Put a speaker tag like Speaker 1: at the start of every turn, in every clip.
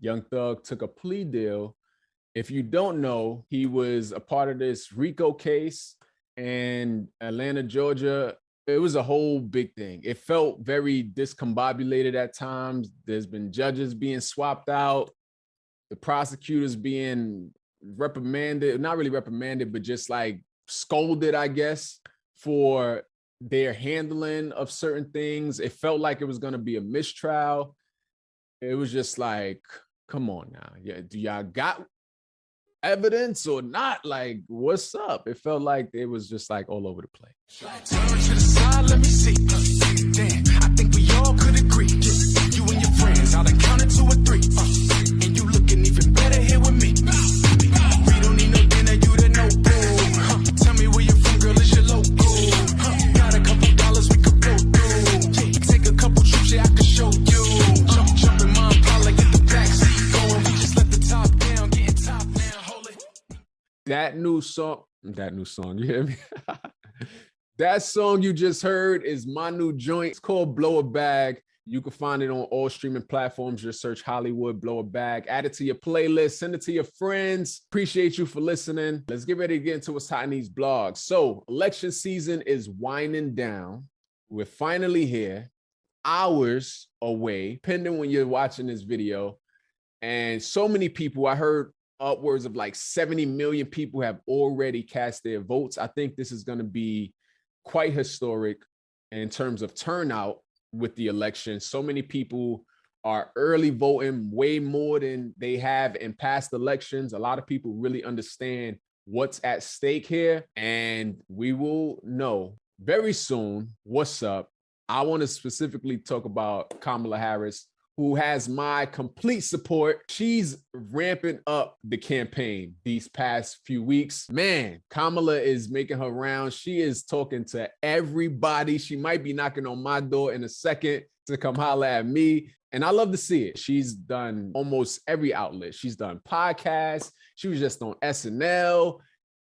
Speaker 1: Young Thug took a plea deal. If you don't know, he was a part of this RICO case in Atlanta, Georgia. It was a whole big thing. It felt very discombobulated at times. There's been judges being swapped out, the prosecutors being reprimanded, not really reprimanded, but just like scolded, I guess, for their handling of certain things. It felt like it was going to be a mistrial. It was just like, come on now. Yeah, do y'all got evidence or not? Like, what's up? It felt like it was just like all over the place.
Speaker 2: Turn to the side, let me see. Damn, I think we all could agree. You and your friends, I'll count it to a three. And you looking even better here with me. We don't need no dinner, you the no boo. Tell me where you're from, girl, is your local? Got a couple dollars we could go through. Yeah, take a couple trips, yeah, I can show you. Jump in my Impala, get the backseat going. We just let the top down, getting top down, hold it.
Speaker 1: That new song, you hear me? That song you just heard is my new joint. It's called Blow a Bag. You can find it on all streaming platforms. Just search Hollywood, Blow a Bag. Add it to your playlist. Send it to your friends. Appreciate you for listening. Let's get ready to get into what's hot in these blogs. So election season is winding down. We're finally here, hours away, depending when you're watching this video. And so many people, I heard upwards of like 70 million people have already cast their votes. I think this is going to be quite historic in terms of turnout with the election. So many people are early voting, way more than they have in past elections. A lot of people really understand what's at stake here, and we will know very soon what's up. I want to specifically talk about Kamala Harris, who has my complete support. She's ramping up the campaign these past few weeks. Man, Kamala is making her rounds. She is talking to everybody. She might be knocking on my door in a second to come holler at me. And I love to see it. She's done almost every outlet. She's done podcasts. She was just on SNL.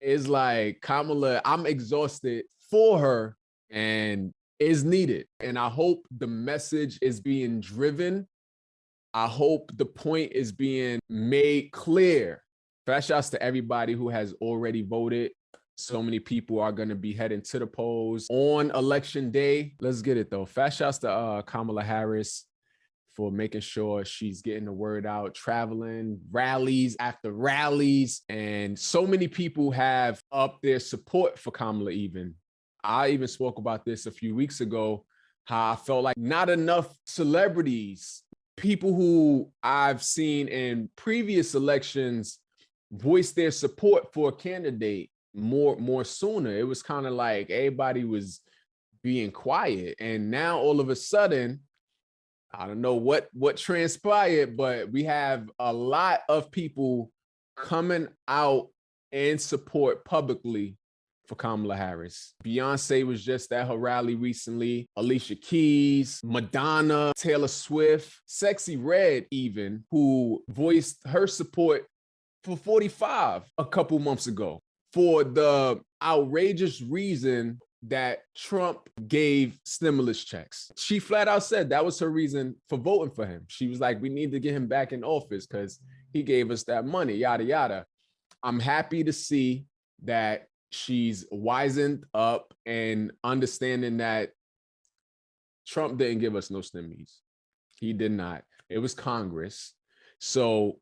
Speaker 1: It's like, Kamala, I'm exhausted for her and is needed. And I hope the message is being driven. I hope the point is being made clear. Fast shouts to everybody who has already voted. So many people are going to be heading to the polls on election day. Let's get it though. Fast shouts to Kamala Harris for making sure she's getting the word out, traveling, rallies after rallies. And so many people have upped their support for Kamala even. I even spoke about this a few weeks ago, how I felt like not enough celebrities, people who I've seen in previous elections, voice their support for a candidate more sooner. It was kind of like everybody was being quiet. And now all of a sudden, I don't know what transpired, but we have a lot of people coming out in support publicly for Kamala Harris. Beyonce was just at her rally recently. Alicia Keys, Madonna, Taylor Swift, Sexy Red even, who voiced her support for 45 a couple months ago for the outrageous reason that Trump gave stimulus checks. She flat out said that was her reason for voting for him. She was like, we need to get him back in office because he gave us that money, yada, yada. I'm happy to see that she's wisened up and understanding that Trump didn't give us no stimmies. He did not. It was Congress. So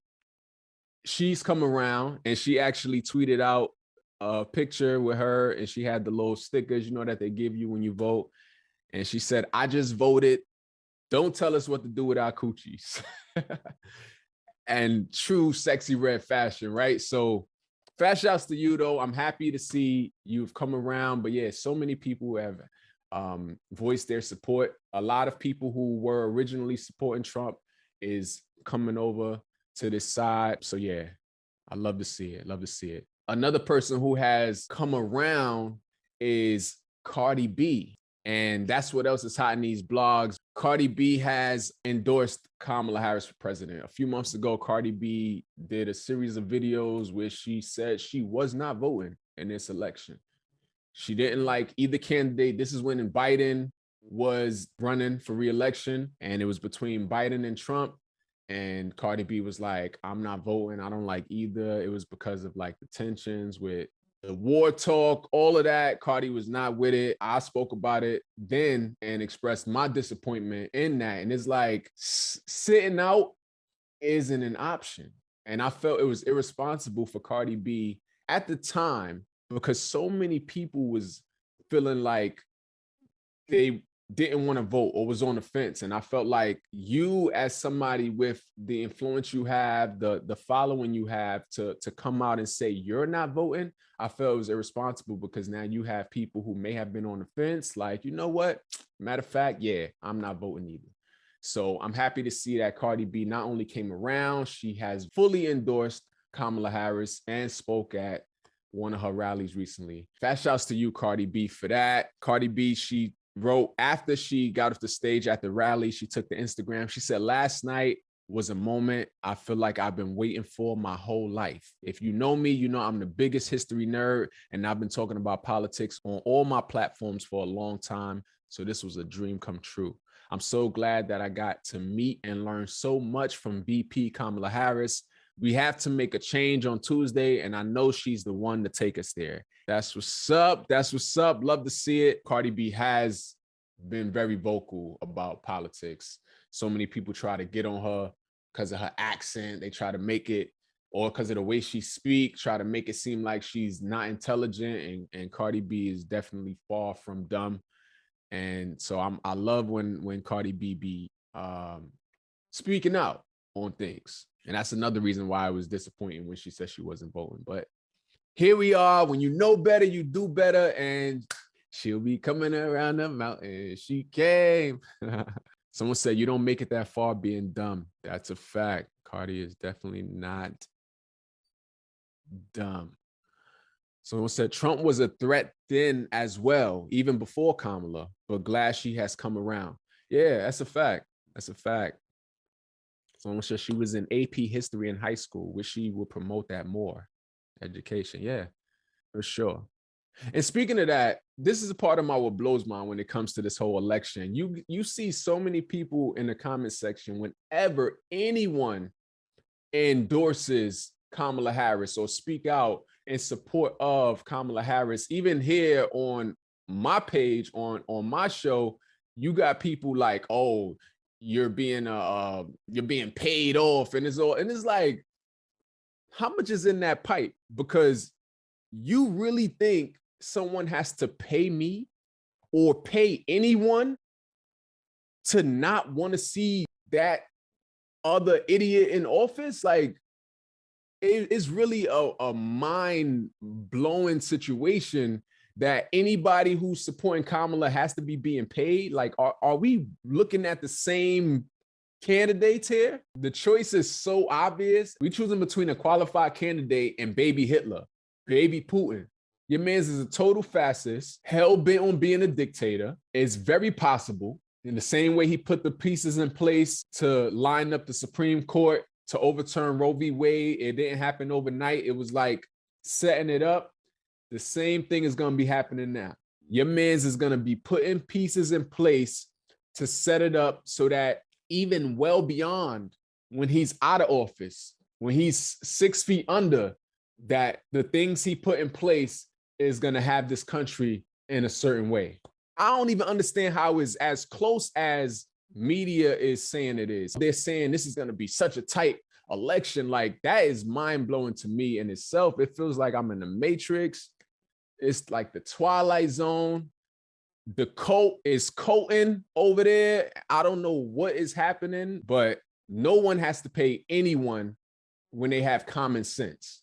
Speaker 1: she's come around and she actually tweeted out a picture with her and she had the little stickers, you know, that they give you when you vote. And she said, I just voted. Don't tell us what to do with our coochies. And true Sexy Red fashion, right? So fast shouts to you, though. I'm happy to see you've come around. But yeah, so many people have voiced their support. A lot of people who were originally supporting Trump is coming over to this side. So yeah, I love to see it. Love to see it. Another person who has come around is Cardi B. And that's what else is hot in these blogs. Cardi B has endorsed Kamala Harris for president. A few months ago, Cardi B did a series of videos where she said she was not voting in this election. She didn't like either candidate. This is when Biden was running for re-election, and it was between Biden and Trump. And Cardi B was like, I'm not voting. I don't like either. It was because of like the tensions with the war talk, all of that. Cardi was not with it. I spoke about it then and expressed my disappointment in that. And it's like sitting out isn't an option. And I felt it was irresponsible for Cardi B at the time because so many people was feeling like they didn't want to vote or was on the fence. And I felt like you, as somebody with the influence you have, the following you have, to come out and say you're not voting, I felt it was irresponsible because now you have people who may have been on the fence, like, you know what? Matter of fact, yeah, I'm not voting either. So I'm happy to see that Cardi B not only came around, she has fully endorsed Kamala Harris and spoke at one of her rallies recently. Fat shouts to you, Cardi B, for that. Cardi B, she wrote after she got off the stage at the rally, she took to Instagram. She said, last night was a moment I feel like I've been waiting for my whole life. If you know me, you know I'm the biggest history nerd, and I've been talking about politics on all my platforms for a long time. So this was a dream come true. I'm so glad that I got to meet and learn so much from VP Kamala Harris. We have to make a change on Tuesday, and I know she's the one to take us there. That's what's up. That's what's up. Love to see it. Cardi B has been very vocal about politics. So many people try to get on her because of her accent. They try to make it, or because of the way she speaks, try to make it seem like she's not intelligent. And Cardi B is definitely far from dumb. And so I love when Cardi B be speaking out on things. And that's another reason why I was disappointed when she said she wasn't voting. But here we are. When you know better, you do better. And she'll be coming around the mountain. She came. Someone said, you don't make it that far being dumb. That's a fact. Cardi is definitely not dumb. Someone said Trump was a threat then as well, even before Kamala, but glad she has come around. Yeah, that's a fact. That's a fact. Someone said she was in AP history in high school. Wish she would promote that more. Education. Yeah, for sure. And speaking of that, this is a part of my what blows my mind when it comes to this whole election. You see so many people in the comment section whenever anyone endorses Kamala Harris or speak out in support of Kamala Harris. Even here on my page, on my show, you got people like, oh, you're being paid off, and it's like, how much is in that pipe? Because you really think someone has to pay me or pay anyone to not want to see that other idiot in office? Like, it's really a mind-blowing situation that anybody who's supporting Kamala has to be being paid. Like, are we looking at the same candidates here? The choice is so obvious. We choosing between a qualified candidate and baby Hitler, baby Putin. Your man's is a total fascist, hell-bent on being a dictator. It's very possible. In the same way he put the pieces in place to line up the Supreme Court to overturn Roe v. Wade, it didn't happen overnight. It was like setting it up. The same thing is going to be happening now. Your man's is going to be putting pieces in place to set it up so that even well beyond when he's out of office, when he's 6 feet under, that the things he put in place is going to have this country in a certain way. I don't even understand how it's as close as media is saying it is. They're saying this is going to be such a tight election. Like, that is mind-blowing to me in itself. It feels like I'm in the Matrix. It's like the Twilight Zone. The cult is culting over there. I don't know what is happening, but no one has to pay anyone when they have common sense,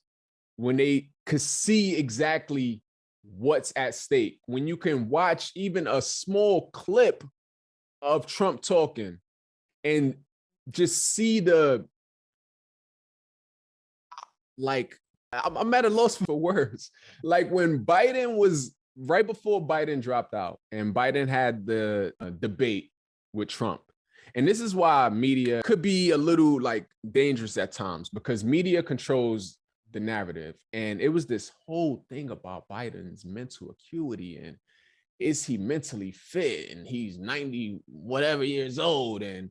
Speaker 1: when they could see exactly what's at stake, when you can watch even a small clip of Trump talking and just see I'm at a loss for words. Like, when Biden was, right before Biden dropped out and Biden had the debate with Trump. And this is why media could be a little like dangerous at times, because media controls the narrative. And it was this whole thing about Biden's mental acuity and is he mentally fit, and he's 90 whatever years old, and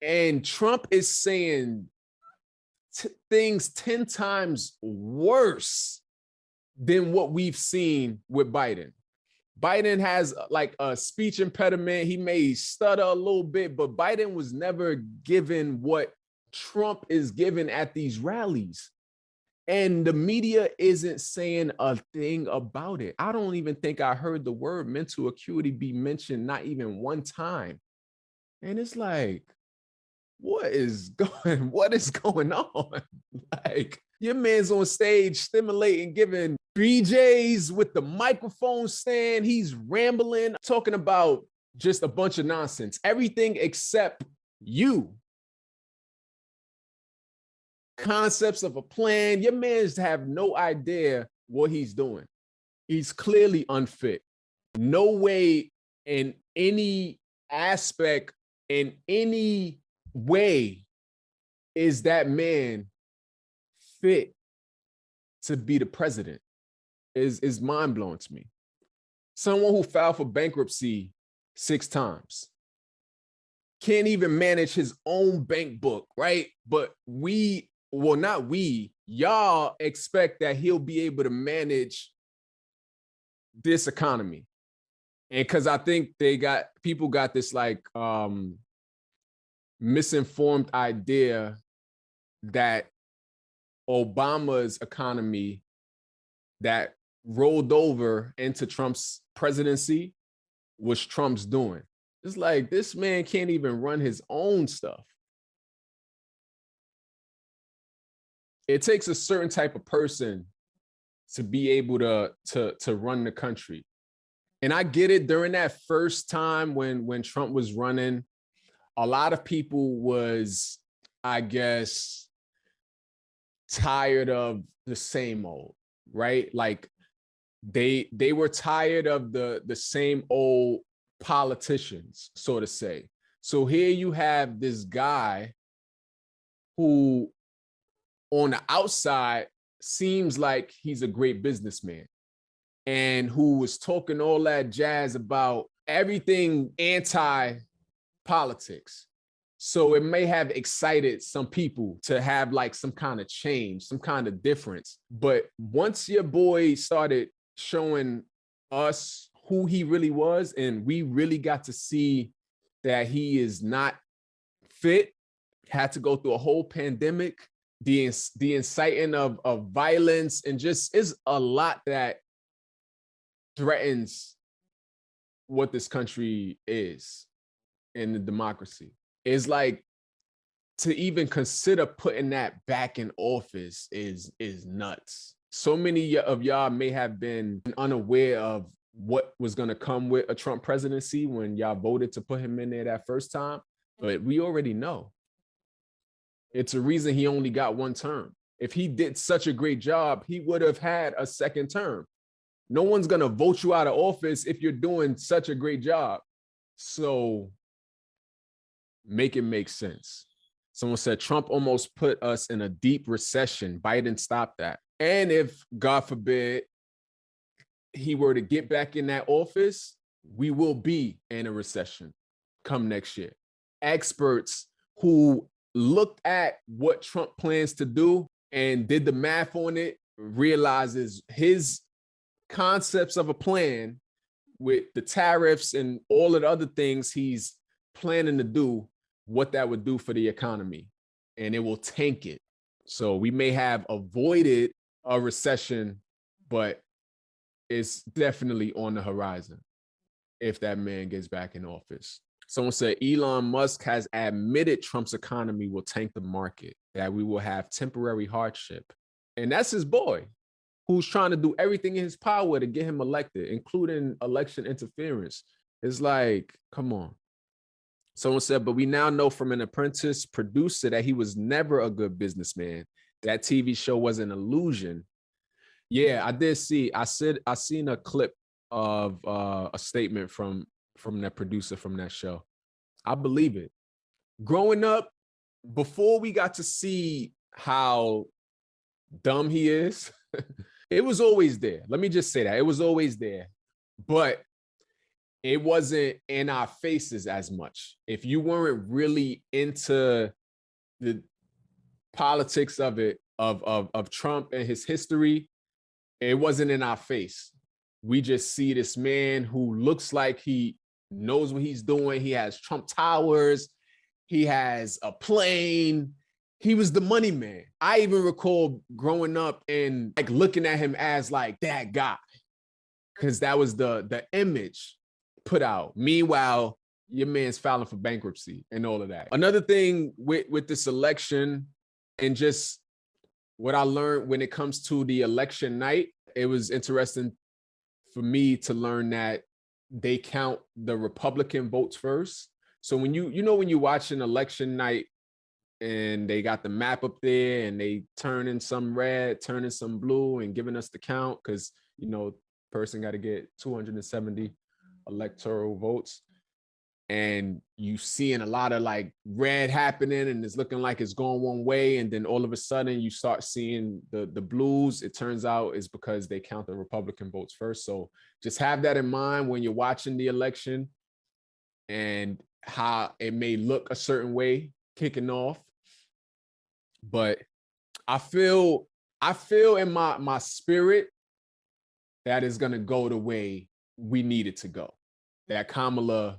Speaker 1: And Trump is saying things 10 times worse than what we've seen with Biden. Biden has like a speech impediment. He may stutter a little bit, but Biden was never given what Trump is given at these rallies. And the media isn't saying a thing about it. I don't even think I heard the word mental acuity be mentioned, not even one time. And it's like, what is going on? Like, your man's on stage stimulating, giving BJs with the microphone stand. He's rambling, talking about just a bunch of nonsense, everything except you. Concepts of a plan. Your man's have no idea what he's doing. He's clearly unfit. No way in any aspect, in any way, is that man fit to be the president. Is mind-blowing to me. Someone who filed for bankruptcy 6 times. Can't even manage his own bank book, right? But y'all expect that he'll be able to manage this economy. And because I think people got this like misinformed idea that Obama's economy that rolled over into Trump's presidency was Trump's doing. It's like, this man can't even run his own stuff. It takes a certain type of person to be able to run the country. And I get it, during that first time when Trump was running, a lot of people was, I guess, tired of the same old, right? Like they were tired of the same old politicians, so to say. So here you have this guy who on the outside seems like he's a great businessman and who was talking all that jazz about everything anti-politics. So it may have excited some people to have like some kind of change, some kind of difference. But once your boy started showing us who he really was, and we really got to see that he is not fit, had to go through a whole pandemic, the inciting of violence, and just is a lot that threatens what this country is in the democracy. It's like, to even consider putting that back in office is nuts. So many of y'all may have been unaware of what was going to come with a Trump presidency when y'all voted to put him in there that first time, but we already know. It's a reason he only got 1 term. If he did such a great job, he would have had a 2nd term. No one's going to vote you out of office if you're doing such a great job. So make it make sense. Someone said Trump almost put us in a deep recession. Biden stopped that. And if, God forbid, he were to get back in that office, we will be in a recession come next year. Experts who looked at what Trump plans to do and did the math on it realizes his concepts of a plan with the tariffs and all of the other things he's planning to do, what that would do for the economy, and it will tank it. So we may have avoided a recession, but it's definitely on the horizon if that man gets back in office. Someone said Elon Musk has admitted Trump's economy will tank the market, that we will have temporary hardship. And that's his boy, who's trying to do everything in his power to get him elected, including election interference. It's like, come on. Someone said, but we now know from an apprentice producer that he was never a good businessman. That TV show was an illusion. Yeah, I did see. I seen a clip of a statement from that producer from that show. I believe it. Growing up, before we got to see how dumb he is, it was always there. Let me just say that. It was always there. But it wasn't in our faces as much. If you weren't really into the politics of it, of Trump and his history, it wasn't in our face. We just see this man who looks like he knows what he's doing. He has Trump Towers. He has a plane. He was the money man. I even recall growing up and like looking at him as like that guy, because that was the image put out. Meanwhile, your man's filing for bankruptcy and all of that. Another thing with this election and just what I learned when it comes to the election night, it was interesting for me to learn that they count the Republican votes first. So when when you watch an election night and they got the map up there and they turning some red, turning some blue and giving us the count, because, person got to get 270 electoral votes. And you seeing a lot of like red happening and it's looking like it's going one way. And then all of a sudden you start seeing the blues. It turns out it's because they count the Republican votes first. So just have that in mind when you're watching the election and how it may look a certain way kicking off. But I feel in my spirit that is going to go the way we need it to go, that Kamala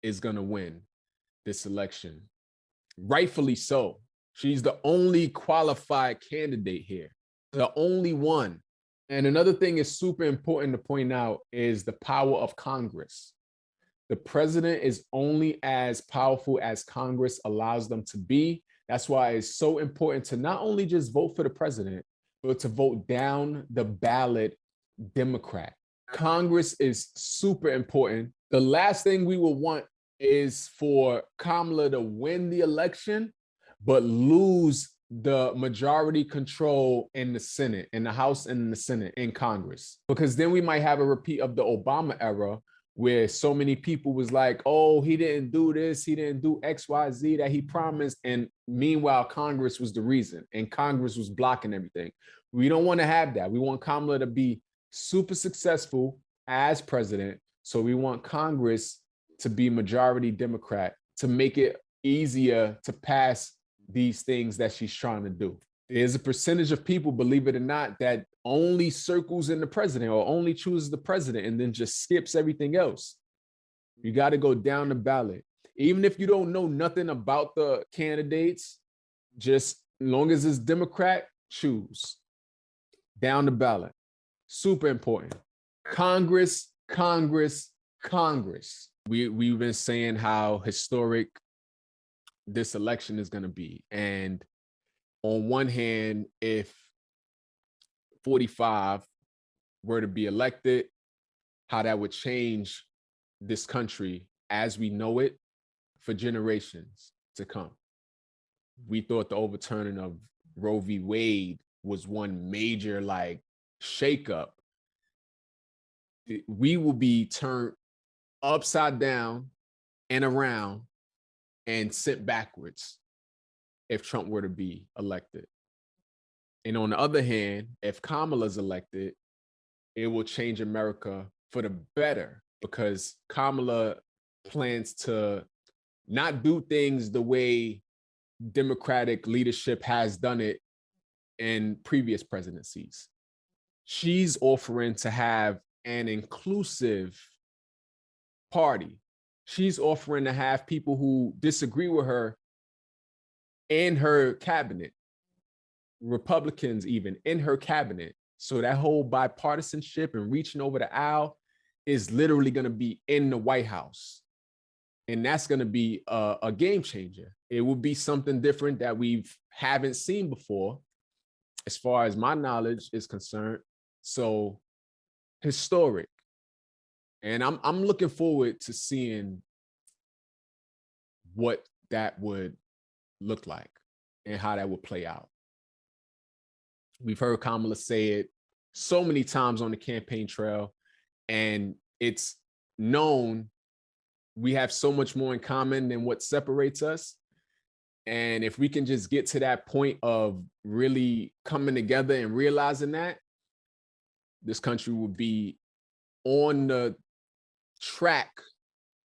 Speaker 1: is going to win this election. Rightfully so. She's the only qualified candidate here, the only one. And another thing is super important to point out is the power of Congress. The president is only as powerful as Congress allows them to be. That's why it's so important to not only just vote for the president, but to vote down the ballot Democrat. Congress is super important. The last thing we will want is for Kamala to win the election, but lose the majority control in the Senate, in the House and in the Senate, in Congress. Because then we might have a repeat of the Obama era, where so many people was like, oh, he didn't do this, he didn't do X, Y, Z that he promised. And meanwhile, Congress was the reason, and Congress was blocking everything. We don't want to have that. We want Kamala to be super successful as president. So we want Congress to be majority Democrat to make it easier to pass these things that she's trying to do. There's a percentage of people, believe it or not, that only circles in the president or only chooses the president and then just skips everything else. You got to go down the ballot. Even if you don't know nothing about the candidates, just as long as it's Democrat, choose down the ballot. Super important. Congress, Congress, Congress. We've been saying how historic this election is going to be. And on one hand, if 45 were to be elected, how that would change this country as we know it for generations to come. We thought the overturning of Roe v. Wade was one major like shakeup. We will be turned upside down and around and sent backwards if Trump were to be elected. And on the other hand, if Kamala's elected, it will change America for the better, because Kamala plans to not do things the way Democratic leadership has done it in previous presidencies. She's offering to have an inclusive party. She's offering to have people who disagree with her in her cabinet, Republicans even in her cabinet. So that whole bipartisanship and reaching over the aisle is literally going to be in the White House. And that's going to be a game changer. It will be something different that we haven't seen before, as far as my knowledge is concerned. So historic. And I'm looking forward to seeing what that would look like and how that would play out. We've heard Kamala say it so many times on the campaign trail, and it's known we have so much more in common than what separates us. And if we can just get to that point of really coming together and realizing that, this country will be on the track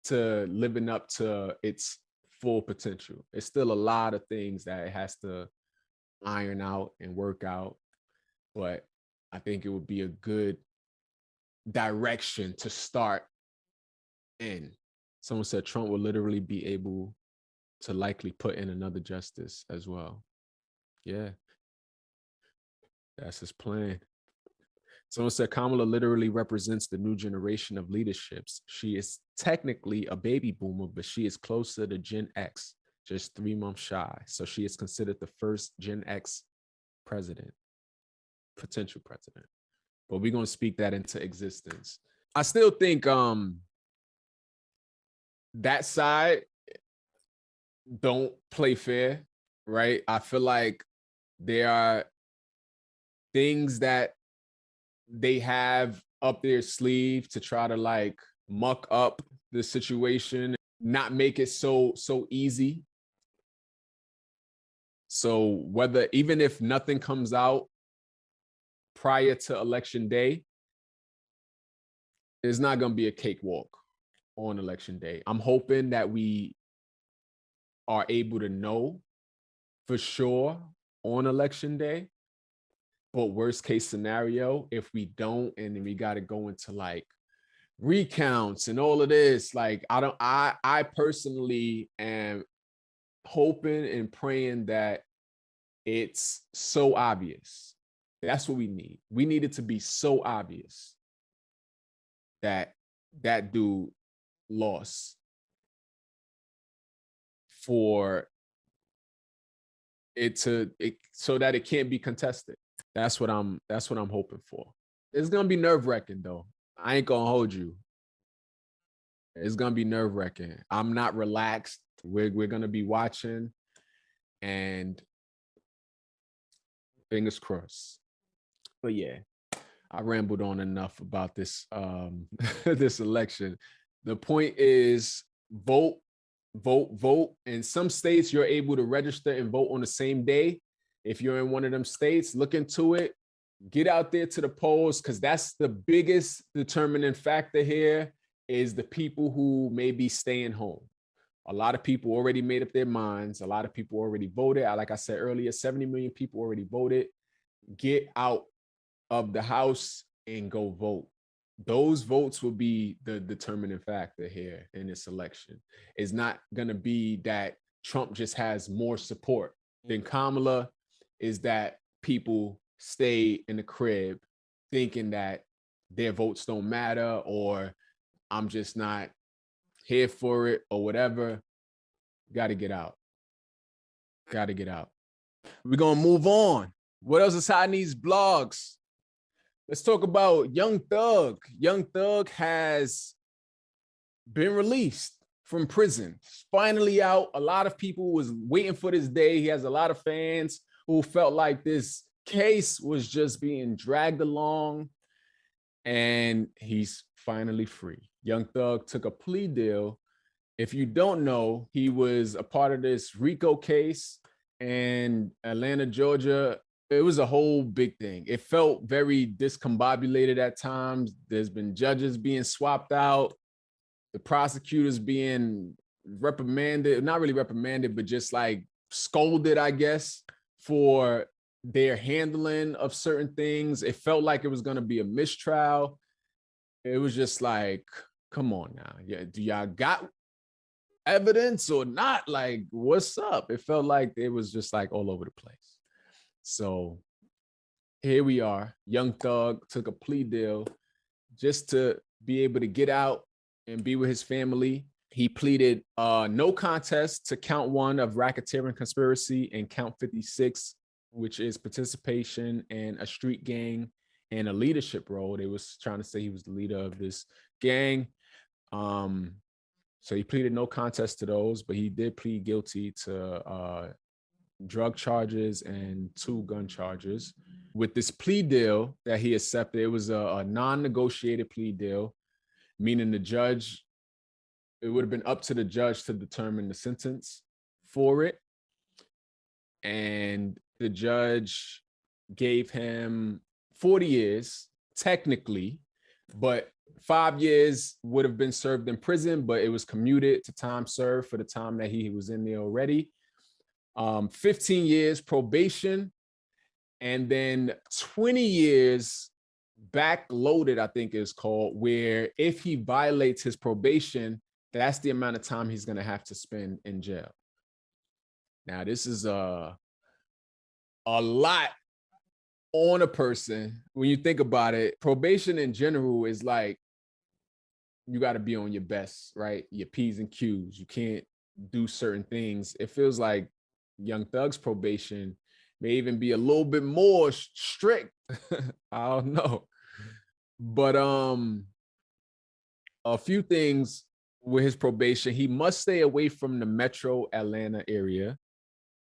Speaker 1: to living up to its full potential. It's still a lot of things that it has to iron out and work out, but I think it would be a good direction to start in. Someone said Trump will literally be able to likely put in another justice as well. Yeah, that's his plan. Someone said Kamala literally represents the new generation of leaderships. She is technically a baby boomer, but she is closer to Gen X, just 3 months shy. So she is considered the first Gen X president, potential president. But we're going to speak that into existence. I still think that side don't play fair, right? I feel like there are things that they have up their sleeve to try to like muck up the situation, not make it so easy. So whether, even if nothing comes out prior to election day, it's not going to be a cakewalk on election day. I'm hoping that we are able to know for sure on election day. But worst case scenario, if we don't, and then we got to go into like recounts and all of this, like I personally am hoping and praying that it's so obvious. That's what we need. We need it to be so obvious that that dude lost for it so that it can't be contested. That's what I'm hoping for. It's gonna be nerve-wracking though. I ain't gonna hold you. It's gonna be nerve-wracking. I'm not relaxed. We're gonna be watching, and fingers crossed. But yeah, I rambled on enough about this this election. The point is vote. In some states, you're able to register and vote on the same day. If you're in one of them states, look into it. Get out there to the polls, because that's the biggest determining factor here, is the people who may be staying home. A lot of people already made up their minds. A lot of people already voted. Like I said earlier, 70 million people already voted. Get out of the house and go vote. Those votes will be the determining factor here in this election. It's not going to be that Trump just has more support than Kamala. Is that people stay in the crib thinking that their votes don't matter, or I'm just not here for it, or whatever. Got to get out. Got to get out. We're going to move on. What else is hot in these blogs? Let's talk about Young Thug. Young Thug has been released from prison. Finally out. A lot of people was waiting for this day. He has a lot of fans who felt like this case was just being dragged along, and he's finally free. Young Thug took a plea deal. If you don't know, he was a part of this RICO case in Atlanta, Georgia. It was a whole big thing. It felt very discombobulated at times. There's been judges being swapped out, the prosecutors being reprimanded, not really reprimanded, but just like scolded, I guess, for their handling of certain things. It felt like it was going to be a mistrial. It was just like, come on now. Yeah, do y'all got evidence or not? Like, what's up? It felt like it was just like all over the place. So here we are. Young Thug took a plea deal just to be able to get out and be with his family. He pleaded no contest to count 1 of racketeering conspiracy and count 56, which is participation in a street gang and a leadership role. They was trying to say he was the leader of this gang. So he pleaded no contest to those, but he did plead guilty to drug charges and 2 gun charges. With this plea deal that he accepted, it was a non-negotiated plea deal, meaning the judge, it would have been up to the judge to determine the sentence for it. And the judge gave him 40 years, technically, but 5 years would have been served in prison, but it was commuted to time served for the time that he was in there already. 15 years probation, and then 20 years backloaded, I think is called, where if he violates his probation, that's the amount of time he's going to have to spend in jail. Now, this is a lot on a person. When you think about it, probation in general is like, you got to be on your best, right? Your P's and Q's. You can't do certain things. It feels like Young Thug's probation may even be a little bit more strict. I don't know. But a few things with his probation. He must stay away from the metro Atlanta area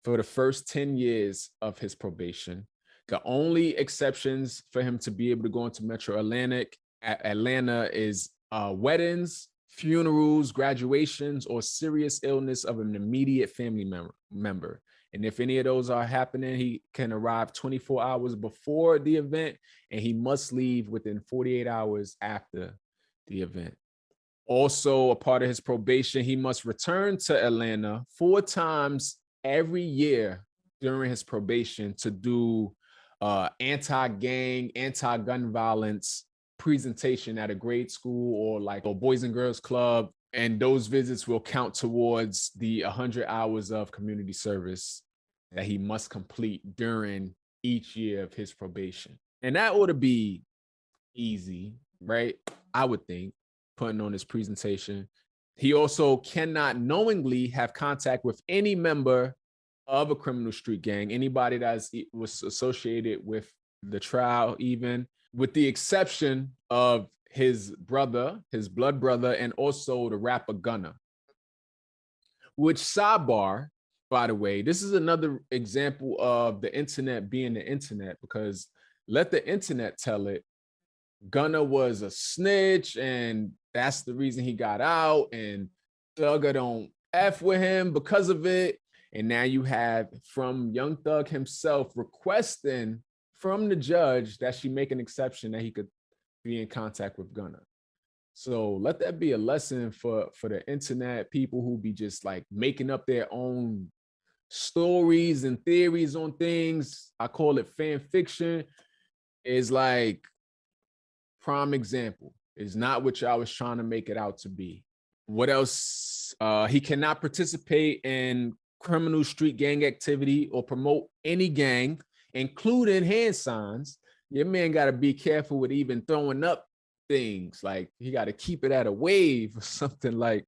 Speaker 1: for the first 10 years of his probation. The only exceptions for him to be able to go into metro Atlanta is weddings, funerals, graduations, or serious illness of an immediate family member. And if any of those are happening, he can arrive 24 hours before the event, and he must leave within 48 hours after the event. Also, a part of his probation, he must return to Atlanta 4 times every year during his probation to do anti-gang, anti-gun violence presentation at a grade school or like a Boys and Girls Club. And those visits will count towards the 100 hours of community service that he must complete during each year of his probation. And that ought to be easy, right? I would think, putting on his presentation. He also cannot knowingly have contact with any member of a criminal street gang, anybody that was associated with the trial, even with the exception of his brother, his blood brother, and also the rapper Gunna. Which, sidebar, by the way, this is another example of the internet being the internet, because let the internet tell it, Gunna was a snitch and that's the reason he got out, and Thugger don't F with him because of it. And now you have from Young Thug himself requesting from the judge that she make an exception that he could be in contact with Gunna. So let that be a lesson for the internet, people who be just like making up their own stories and theories on things. I call it fan fiction. Is like, prime example, is not what y'all was trying to make it out to be. What else? He cannot participate in criminal street gang activity or promote any gang, including hand signs. Your man got to be careful with even throwing up things. Like, he got to keep it at a wave or something. Like,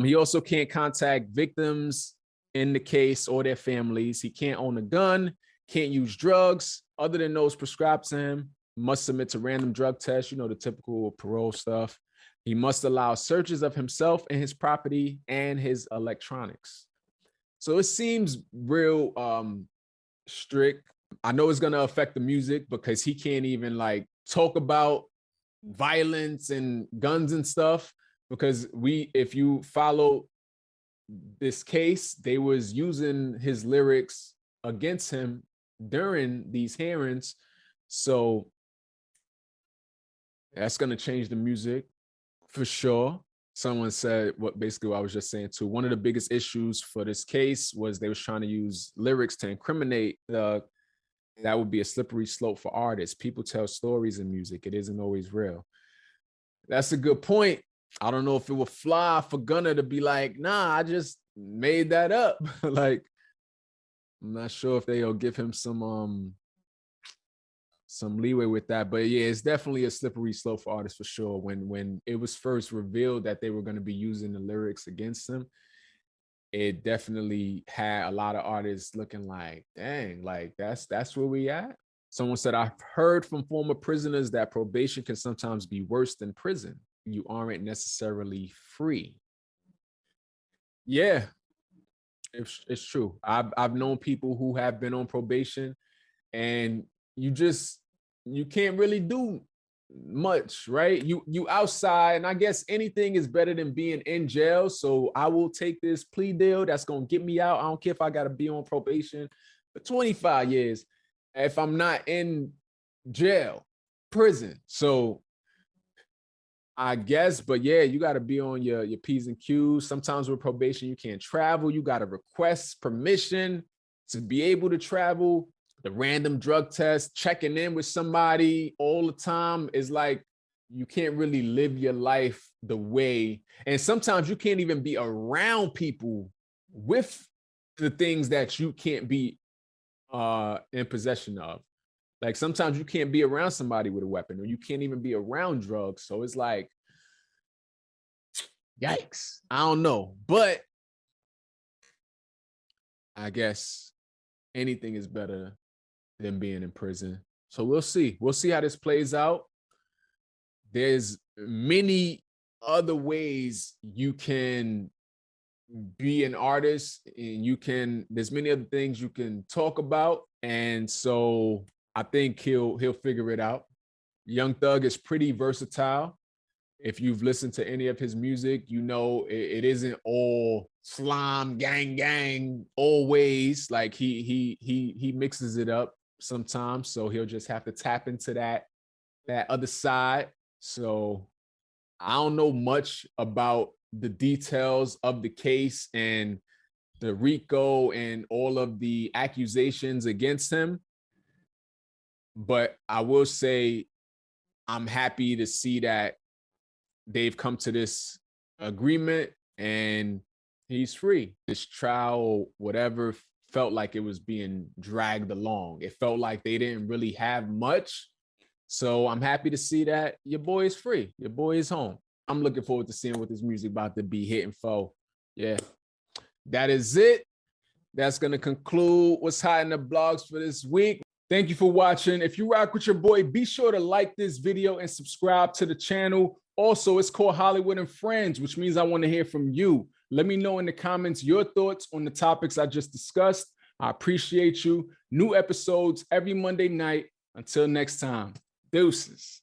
Speaker 1: he also can't contact victims in the case or their families. He can't own a gun, can't use drugs other than those prescribed to him, must submit to random drug tests, you know, the typical parole stuff. He must allow searches of himself and his property and his electronics. So it seems real strict. I know it's going to affect the music because he can't even like talk about violence and guns and stuff, because if you follow this case, they was using his lyrics against him during these hearings. So that's going to change the music for sure. Someone said basically what I was just saying too. One of the biggest issues for this case was they was trying to use lyrics to incriminate that would be a slippery slope for artists. People tell stories in music. It isn't always real. That's a good point. I don't know if it would fly for Gunna to be like, nah, I just made that up. Like, I'm not sure if they'll give him some leeway with that. But yeah, it's definitely a slippery slope for artists for sure. When it was first revealed that they were going to be using the lyrics against him, it definitely had a lot of artists looking like, dang, like that's where we at. Someone said, I've heard from former prisoners that probation can sometimes be worse than prison. You aren't necessarily free. Yeah, it's true. I've known people who have been on probation, and you can't really do much, right? You outside, and I guess anything is better than being in jail. So I will take this plea deal that's gonna get me out. I don't care if I gotta be on probation for 25 years if I'm not in jail, prison. So I guess, but yeah, you got to be on your P's and Q's. Sometimes with probation, you can't travel. You got to request permission to be able to travel. The random drug test, checking in with somebody all the time is like you can't really live your life the way. And sometimes you can't even be around people with the things that you can't be in possession of. Like sometimes you can't be around somebody with a weapon, or you can't even be around drugs. So it's like, yikes. I don't know. But I guess anything is better than being in prison. So we'll see. We'll see how this plays out. There's many other ways you can be an artist, and there's many other things you can talk about. And so I think he'll figure it out. Young Thug is pretty versatile. If you've listened to any of his music, you know it isn't all slime gang always. Like he mixes it up sometimes, so he'll just have to tap into that other side. So I don't know much about the details of the case and the RICO and all of the accusations against him, but I will say I'm happy to see that they've come to this agreement and he's free. This trial, whatever, felt like it was being dragged along. It felt like they didn't really have much. So I'm happy to see that your boy is free. Your boy is home. I'm looking forward to seeing what this music about to be hitting for. Yeah, that is it. That's going to conclude what's hot in the blogs for this week. Thank you for watching. If you rock with your boy, be sure to like this video and subscribe to the channel. Also, it's called Holliewood and Friends, which means I want to hear from you. Let me know in the comments your thoughts on the topics I just discussed. I appreciate you. New episodes every Monday night. Until next time, deuces.